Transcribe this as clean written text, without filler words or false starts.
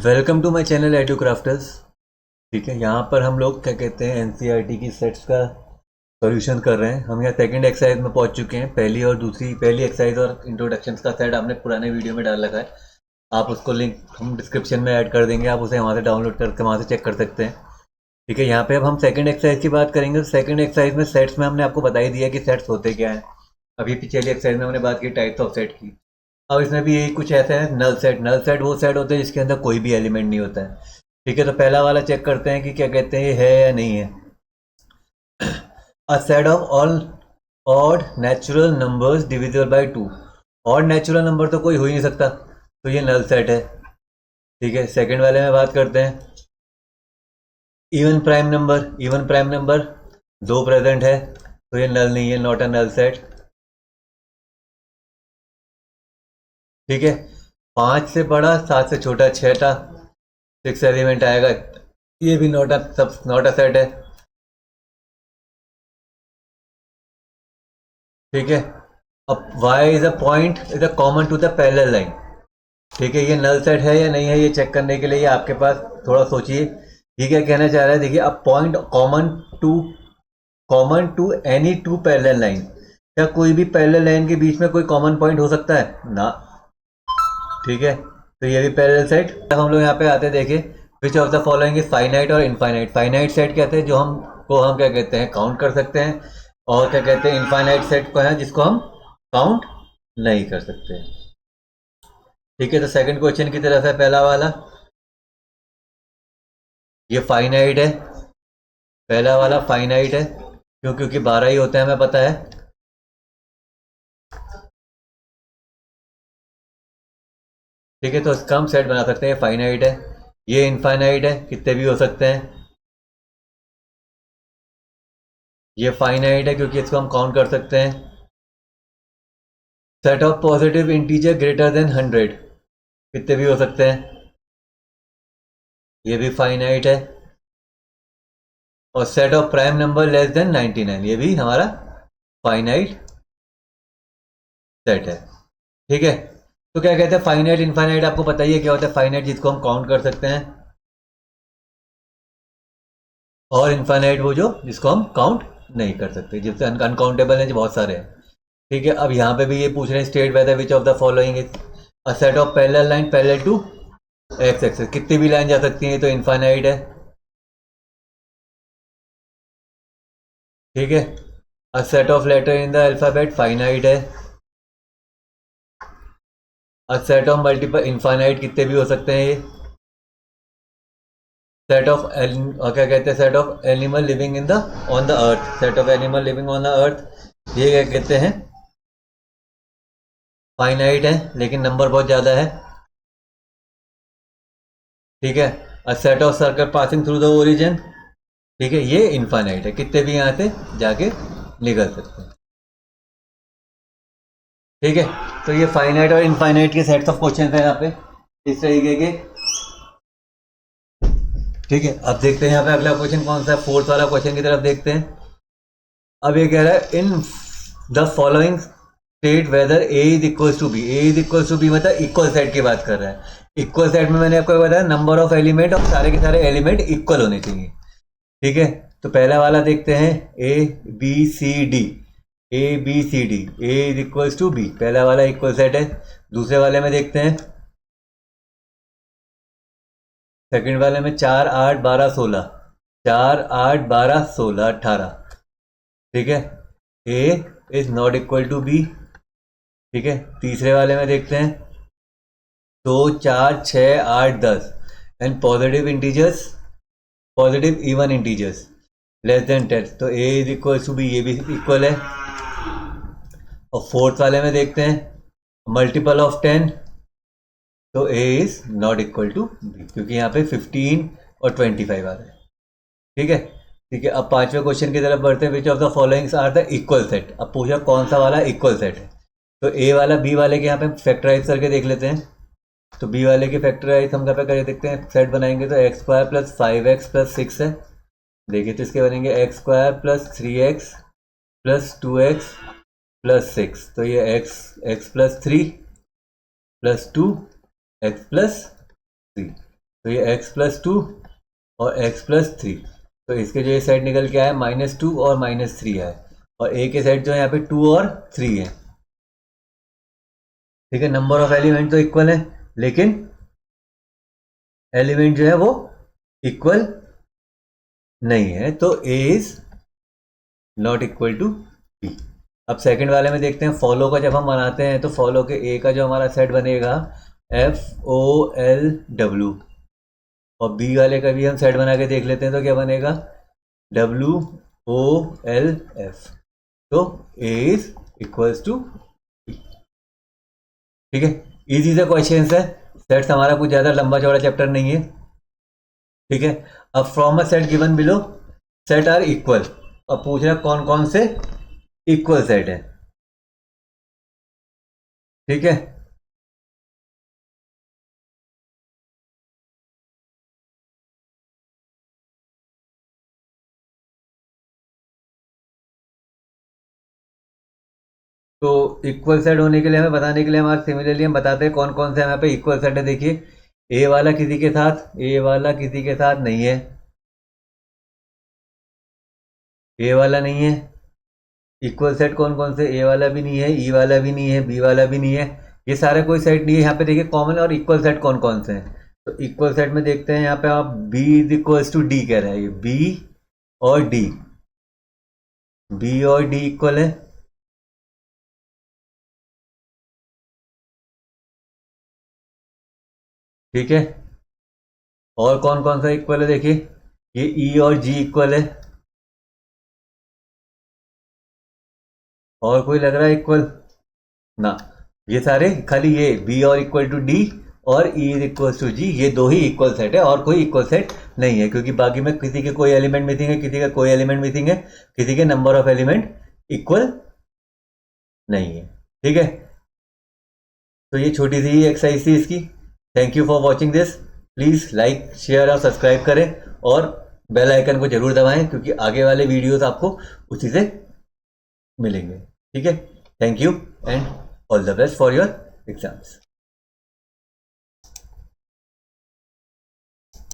Welcome to my channel Edu Crafters. ठीक है, यहाँ पर हम लोग क्या कहते हैं एनसीईआरटी की सेट्स का सॉल्यूशन कर रहे हैं। हम यहाँ सेकंड एक्सरसाइज में पहुँच चुके हैं। पहली एक्सरसाइज और इंट्रोडक्शन का सेट आपने पुराने वीडियो में डाल रखा है। आप उसको लिंक हम डिस्क्रिप्शन में ऐड कर देंगे, आप उसे वहाँ से डाउनलोड करके वहाँ से चेक कर सकते हैं। ठीक है, यहाँ पे अब हम सेकंड एक्सरसाइज की बात करेंगे। सेकंड एक्सरसाइज में सेट्स में हमने आपको बता ही दिया कि सेट्स होते क्या हैं। अभी पिछली एक्सरसाइज में हमने बात की टाइप्स ऑफ सेट की। अब इसमें भी यही कुछ ऐसा है, नल सेट। नल सेट वो सेट होते हैं जिसके अंदर कोई भी एलिमेंट नहीं होता है। ठीक है, तो पहला वाला चेक करते हैं कि क्या कहते हैं, ये है या नहीं है। A set of all odd natural numbers divisible by 2। Odd natural number तो कोई हो ही नहीं सकता, तो ये नल सेट है। ठीक है, सेकंड वाले में बात करते हैं even prime number. Even prime number 2 present है, तो ये नल नहीं है, नॉट अ नल सेट। ठीक है, 5 से बड़ा 7 से छोटा 6 था, 6 एलिमेंट आएगा, ये भी नॉट अ सेट है। ठीक है, अब y is a point is a common to the parallel line. ठीक है, ये नल सेट है या नहीं है, ये चेक करने के लिए आपके पास थोड़ा सोचिए ये क्या कहना चाह रहा है। देखिए, अब point common to any two parallel line. क्या कोई भी पैरेलल लाइन के बीच में कोई कॉमन पॉइंट हो सकता है ना? ठीक है, तो ये भी पैरेलल सेट। अब हम लोग यहाँ पे आते हैं, देखिए विच of the following is finite और इनफाइनाइट। फाइनाइट सेट कहते हैं जो हम क्या कहते हैं, काउंट कर सकते हैं, और क्या कहते हैं इनफाइनाइट सेट को है जिसको हम काउंट नहीं कर सकते। ठीक है, तो सेकंड क्वेश्चन की तरफ है पहला वाला, ये फाइनाइट है। पहला वाला फाइनाइट है, क्योंकि 12 ही होते हैं, हमें पता है। ठीक है, तो इसका हम सेट बना सकते हैं, फाइनाइट है। ये इनफाइनाइट है, कितने भी हो सकते हैं। ये फाइनाइट है क्योंकि इसको हम काउंट कर सकते हैं। Set of positive integer greater than 100, कितने भी हो सकते हैं, ये भी फाइनाइट है। और set of prime number less than 99, ये भी हमारा फाइनाइट सेट है। ठीक है, तो क्या कहते हैं फाइनाइट इनफाइनाइट, आपको पता ही है क्या होता है। फाइनाइट जिसको हम काउंट कर सकते हैं, और इनफाइनाइट वो जो जिसको हम काउंट नहीं कर सकते, जिससे अनकाउंटेबल है, जो बहुत सारे हैं। ठीक है, अब यहाँ पे भी ये पूछ रहे हैं state whether which of the following is a set of parallel line parallel to x axis. कितनी भी लाइन जा सकती है, तो इनफाइनाइट है। ठीक है, a set of letter in the alphabet finite है। A set of multiple infinite, कितने भी हो सकते हैं ये। सेट ऑफ क्या कहते हैं, set of animal living in the on the earth. Set of animal living on the earth, ये क्या कहते हैं, फाइनाइट है, लेकिन नंबर बहुत ज्यादा है। ठीक है, a set of circle passing through the origin, ठीक है, ये इनफाइनाइट है, कितने भी यहां से जाके निकल सकते हैं। ठीक है, तो ये फाइनाइट और इनफाइनाइट के सेट्स ऑफ क्वेश्चन है यहाँ पे इस तरीके के। ठीक है, अब देखते हैं यहाँ पे अगला क्वेश्चन कौन सा है, फोर्थ वाला क्वेश्चन की तरफ देखते हैं। अब ये कह रहा है in the following state whether A is equal to B. A is equal to B मतलब इक्वल सेट की बात कर रहा है। इक्वल सेट में मैंने आपको बताया नंबर ऑफ एलिमेंट और सारे के सारे एलिमेंट इक्वल होने चाहिए। ठीक है, तो पहला वाला देखते हैं A B C D. A B C D, A is equal to B, पहला वाला इक्वल सेट है। दूसरे वाले में देखते हैं, सेकंड वाले में 4 8 12 16, 4 8 12 16 18। ठीक है, A is not equal to B. ठीक है, तीसरे वाले में देखते हैं 2 4 6 8 10 and positive integers, positive even integers less than 10, तो A is equal to B, ये भी इक्वल है। और फोर्थ वाले में देखते हैं मल्टीपल ऑफ 10, तो A is not equal to B, क्योंकि यहाँ पे 15 और 25 आ रहा है। ठीक है, ठीक है, अब पांचवें क्वेश्चन की तरफ बढ़ते हैं। Which of the followings are the equal set. अब पूछा कौन सा वाला इक्वल सेट है, तो ए वाला बी वाले के यहाँ पे फैक्टराइज करके देख लेते हैं। तो बी वाले के फैक्टराइज हम यहाँ पे करके देखते हैं, सेट बनाएंगे तो x square plus 5x plus 6 है। देखिए, तो इसके बनेंगे x square plus 3x plus 2x plus 6, तो ये x plus 3 plus 2 x plus 3, तो ये x+2 और x+3, तो इसके जो ये साइड निकल के आया -2 और -3 है, और a के साइड जो है यहाँ पे 2 और 3 है। ठीक है, नंबर ऑफ एलिमेंट तो इक्वल है, लेकिन एलिमेंट जो है वो इक्वल नहीं है, तो a is not equal to b। अब सेकंड वाले में देखते हैं, फॉलो का जब हम बनाते हैं तो फॉलो के a का जो हमारा सेट बनेगा FOLW, और b वाले का भी हम सेट बना के देख लेते हैं तो क्या बनेगा WOLF। तो a is equals to b। ठीक है, इजी सा क्वेश्चन है, सेट्स हमारा कुछ ज़्यादा लंबा चौड़ा चैप्टर नहीं है। ठीक है, अब from a set given below set are equal, अब पूछ रहा कौन कौन से इक्वल सेट है। ठीक है, तो इक्वल सेट होने के लिए हमें बताने के लिए हमारे सिमिलरली हम बताते हैं कौन कौन से यहाँ पे इक्वल सेट है। देखिए, ए वाला किसी के साथ, ए वाला किसी के साथ नहीं है, ए वाला नहीं है। इक्वल सेट कौन कौन से, ए वाला भी नहीं है, ई वाला भी नहीं है, बी वाला भी नहीं है, ये सारे कोई सेट नहीं है। यहाँ पे देखिए कॉमन और इक्वल सेट कौन कौन से हैं, तो इक्वल सेट में देखते हैं यहाँ पे आप B is equals to D कह रहा है, ये बी और डी, बी और डी इक्वल है। ठीक है, और कौन कौन सा इक्वल है, देखिए ये ई और जी इक्वल है, और कोई लग रहा है इक्वल ना, ये सारे खाली ये बी और इक्वल टू डी और ई इज इक्वल टू जी, ये दो ही इक्वल सेट है और कोई इक्वल सेट नहीं है, क्योंकि बाकी में किसी के कोई एलिमेंट मिसिंग है, किसी का कोई एलिमेंट मिसिंग है, किसी के नंबर ऑफ एलिमेंट इक्वल नहीं है। ठीक है, तो ये छोटी सी एक्सरसाइज थी इसकी। Thank you for watching this, please like share और सब्सक्राइब करें, और बेल आइकन को जरूर दबाएं, क्योंकि आगे वाले वीडियोस आपको उसी से मिलेंगे। ठीक है, thank you and all the best for your exams.